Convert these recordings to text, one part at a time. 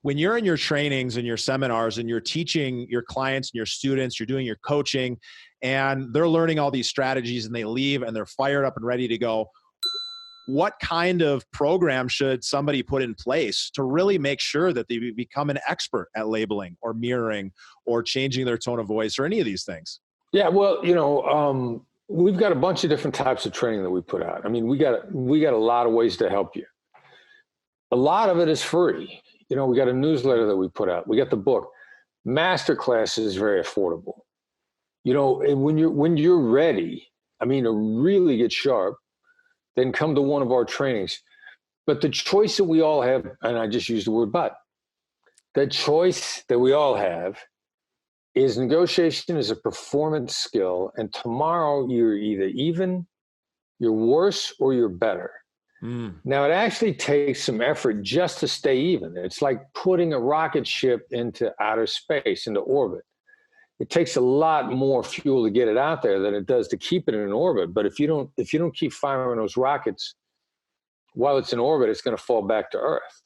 when you're in your trainings and your seminars and you're teaching your clients and your students, you're doing your coaching, and they're learning all these strategies and they leave and they're fired up and ready to go, what kind of program should somebody put in place to really make sure that they become an expert at labeling or mirroring or changing their tone of voice or any of these things? Yeah, well, we've got a bunch of different types of training that we put out. I mean, we got a lot of ways to help you. A lot of it is free. We got a newsletter that we put out. We got the book. Masterclass is very affordable. And when you're ready, to really get sharp, then come to one of our trainings. But the choice that we all have, and I just used the word but, the choice that we all have is negotiation is a performance skill. And tomorrow you're either even, you're worse, or you're better. Now, it actually takes some effort just to stay even. It's like putting a rocket ship into outer space, into orbit. It takes a lot more fuel to get it out there than it does to keep it in orbit. But if you don't keep firing those rockets while it's in orbit, it's going to fall back to Earth.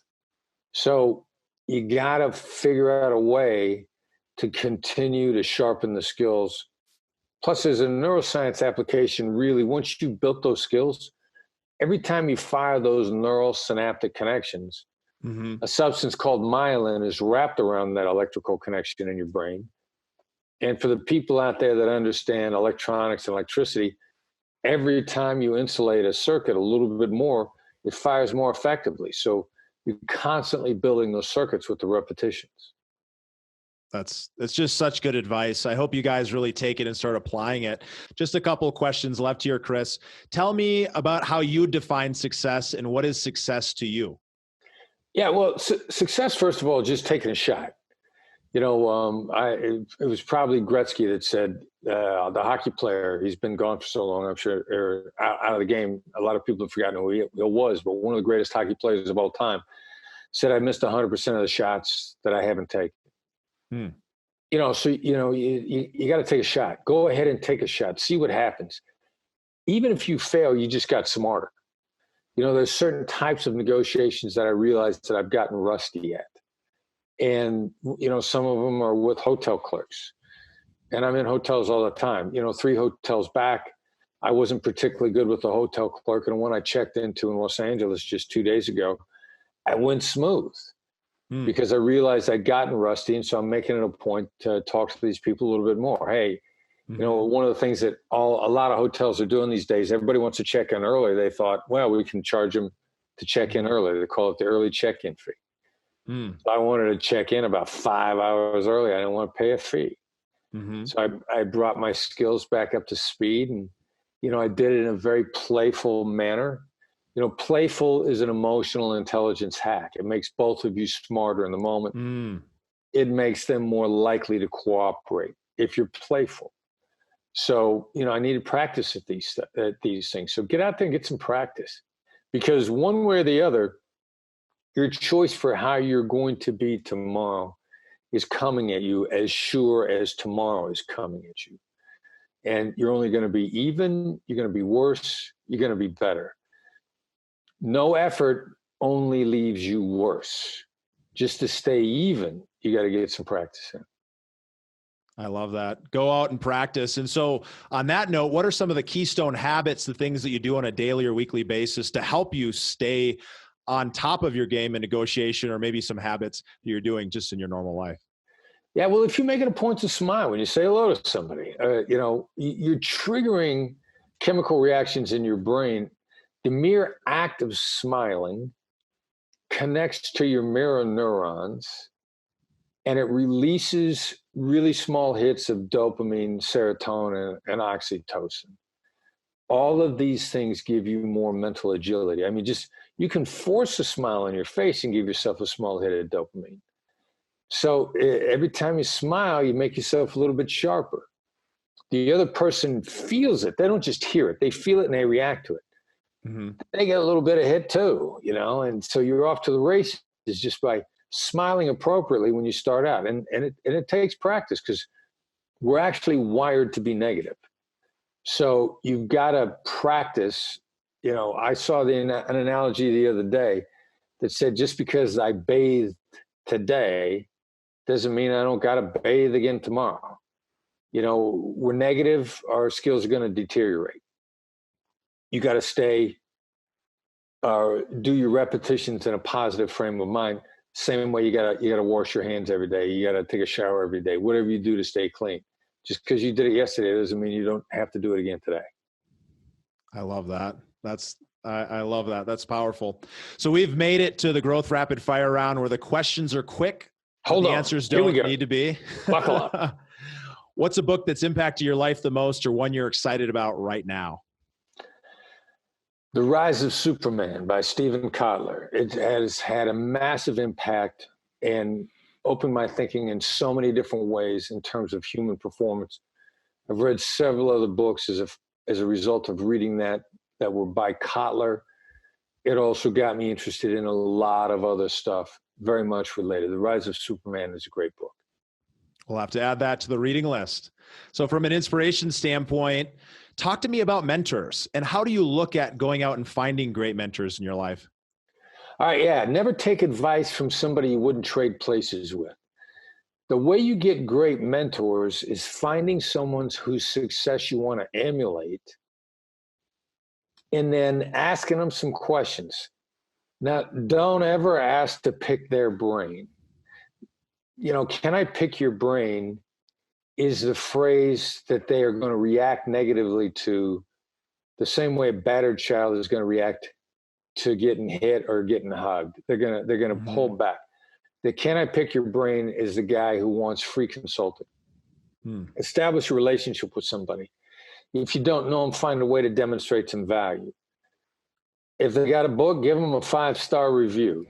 So you got to figure out a way to continue to sharpen the skills. Plus, there's a neuroscience application, really, once you've built those skills, every time you fire those neural synaptic connections, a substance called myelin is wrapped around that electrical connection in your brain. And for the people out there that understand electronics and electricity, every time you insulate a circuit a little bit more, it fires more effectively. So you're constantly building those circuits with the repetitions. That's just such good advice. I hope you guys really take it and start applying it. Just a couple of questions left here, Chris. Tell me about how you define success and what is success to you? Yeah, well, success, first of all, just taking a shot. It was probably Gretzky that said, the hockey player, he's been gone for so long, I'm sure, or out of the game. A lot of people have forgotten who he was, but one of the greatest hockey players of all time said, I missed 100% of the shots that I haven't taken. You got to take a shot. Go ahead and take a shot. See what happens. Even if you fail, you just got smarter. There's certain types of negotiations that I realized that I've gotten rusty at. And, some of them are with hotel clerks. And I'm in hotels all the time. 3 hotels back, I wasn't particularly good with the hotel clerk. And when I checked into in Los Angeles just 2 days ago, I went smooth. Because I realized I'd gotten rusty. And so I'm making it a point to talk to these people a little bit more. Hey, one of the things that a lot of hotels are doing these days, everybody wants to check in early. They thought, well, we can charge them to check in early. They call it the early check-in fee. So I wanted to check in about 5 hours early. I didn't want to pay a fee. So I brought my skills back up to speed. And, I did it in a very playful manner. Playful is an emotional intelligence hack. It makes both of you smarter in the moment. It makes them more likely to cooperate if you're playful. So, I needed practice at these things. So get out there and get some practice, because one way or the other, your choice for how you're going to be tomorrow is coming at you as sure as tomorrow is coming at you. And you're only going to be even, you're going to be worse, you're going to be better. No effort only leaves you worse. Just to stay even, you got to get some practice in. I love that. Go out and practice. And so on that note, what are some of the keystone habits, the things that you do on a daily or weekly basis to help you stay on top of your game in negotiation, or maybe some habits that you're doing just in your normal life? Yeah, well, if you make it a point to smile when you say hello to somebody, you're triggering chemical reactions in your brain. The mere act of smiling connects to your mirror neurons, and it releases really small hits of dopamine, serotonin, and oxytocin. All of these things give you more mental agility. You can force a smile on your face and give yourself a small hit of dopamine. So every time you smile, you make yourself a little bit sharper. The other person feels it. They don't just hear it. They feel it and they react to it. They get a little bit of hit too, and so you're off to the races just by smiling appropriately when you start out. And it takes practice, because we're actually wired to be negative. So you've got to practice. I saw an analogy the other day that said, just because I bathed today doesn't mean I don't got to bathe again tomorrow. You know, we're negative, our skills are going to deteriorate. You got to stay, do your repetitions in a positive frame of mind. Same way you got to wash your hands every day. You got to take a shower every day. Whatever you do to stay clean. Just because you did it yesterday doesn't mean you don't have to do it again today. I love that. I love that. That's powerful. So we've made it to the growth rapid fire round where the questions are quick. Hold on. The answers don't need to be. Buckle up. What's a book that's impacted your life the most, or one you're excited about right now? The Rise of Superman by Stephen Kotler. It has had a massive impact and opened my thinking in so many different ways in terms of human performance. I've read several other books as a result of reading that were by Kotler. It also got me interested in a lot of other stuff, very much related. The Rise of Superman is a great book. We'll have to add that to the reading list. So from an inspiration standpoint, talk to me about mentors and how do you look at going out and finding great mentors in your life? All right, yeah. Never take advice from somebody you wouldn't trade places with. The way you get great mentors is finding someone whose success you want to emulate and then asking them some questions. Now, don't ever ask to pick their brain. You know, can I pick your brain is the phrase that they are going to react negatively to the same way a battered child is going to react to getting hit or getting hugged. They're going to pull back. The can I pick your brain is the guy who wants free consulting. Establish a relationship with somebody. If you don't know them, find a way to demonstrate some value. If they got a book, give them a 5-star review.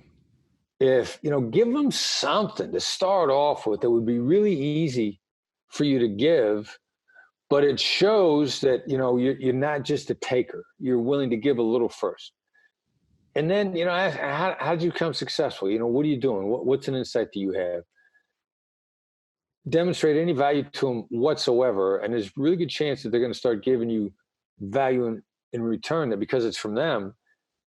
Give them something to start off with that would be really easy for you to give, but it shows that, you're not just a taker. You're willing to give a little first. And then, ask, how did you become successful? What are you doing? What's an insight that you have? Demonstrate any value to them whatsoever. And there's a really good chance that they're going to start giving you value in return, that because it's from them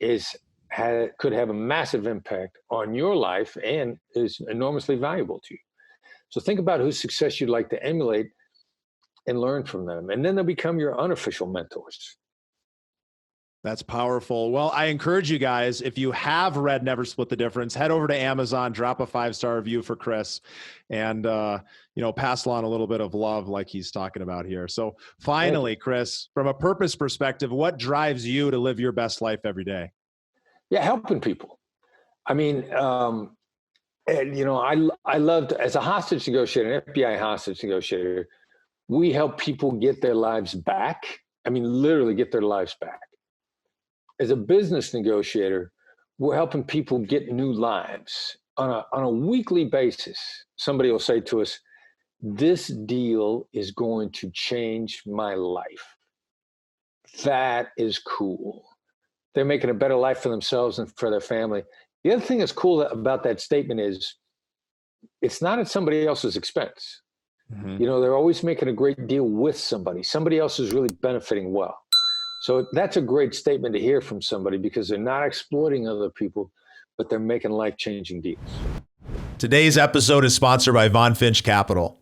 could have a massive impact on your life and is enormously valuable to you. So think about whose success you'd like to emulate and learn from them. And then they'll become your unofficial mentors. That's powerful. Well, I encourage you guys, if you have read Never Split the Difference, head over to Amazon, drop a 5-star review for Chris, and pass along a little bit of love like he's talking about here. So finally, Chris, from a purpose perspective, what drives you to live your best life every day? Yeah, helping people. I mean, I loved, as a hostage negotiator, an FBI hostage negotiator, we help people get their lives back. I mean, literally get their lives back. As a business negotiator, we're helping people get new lives on a weekly basis. Somebody will say to us, this deal is going to change my life. That is cool. They're making a better life for themselves and for their family. The other thing that's cool about that statement is it's not at somebody else's expense. Mm-hmm. They're always making a great deal with somebody. Somebody else is really benefiting well. So that's a great statement to hear from somebody because they're not exploiting other people, but they're making life-changing deals. Today's episode is sponsored by Von Finch Capital.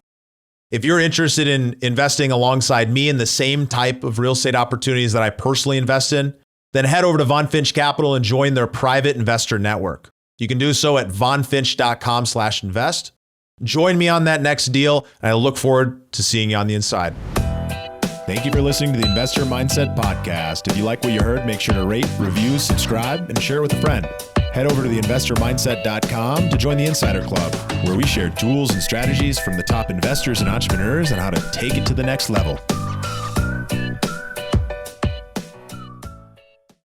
If you're interested in investing alongside me in the same type of real estate opportunities that I personally invest in, then head over to Von Finch Capital and join their private investor network. You can do so at vonfinch.com/invest. Join me on that next deal, and I look forward to seeing you on the inside. Thank you for listening to the Investor Mindset Podcast. If you like what you heard, make sure to rate, review, subscribe, and share it with a friend. Head over to theinvestormindset.com to join the Insider Club, where we share tools and strategies from the top investors and entrepreneurs on how to take it to the next level.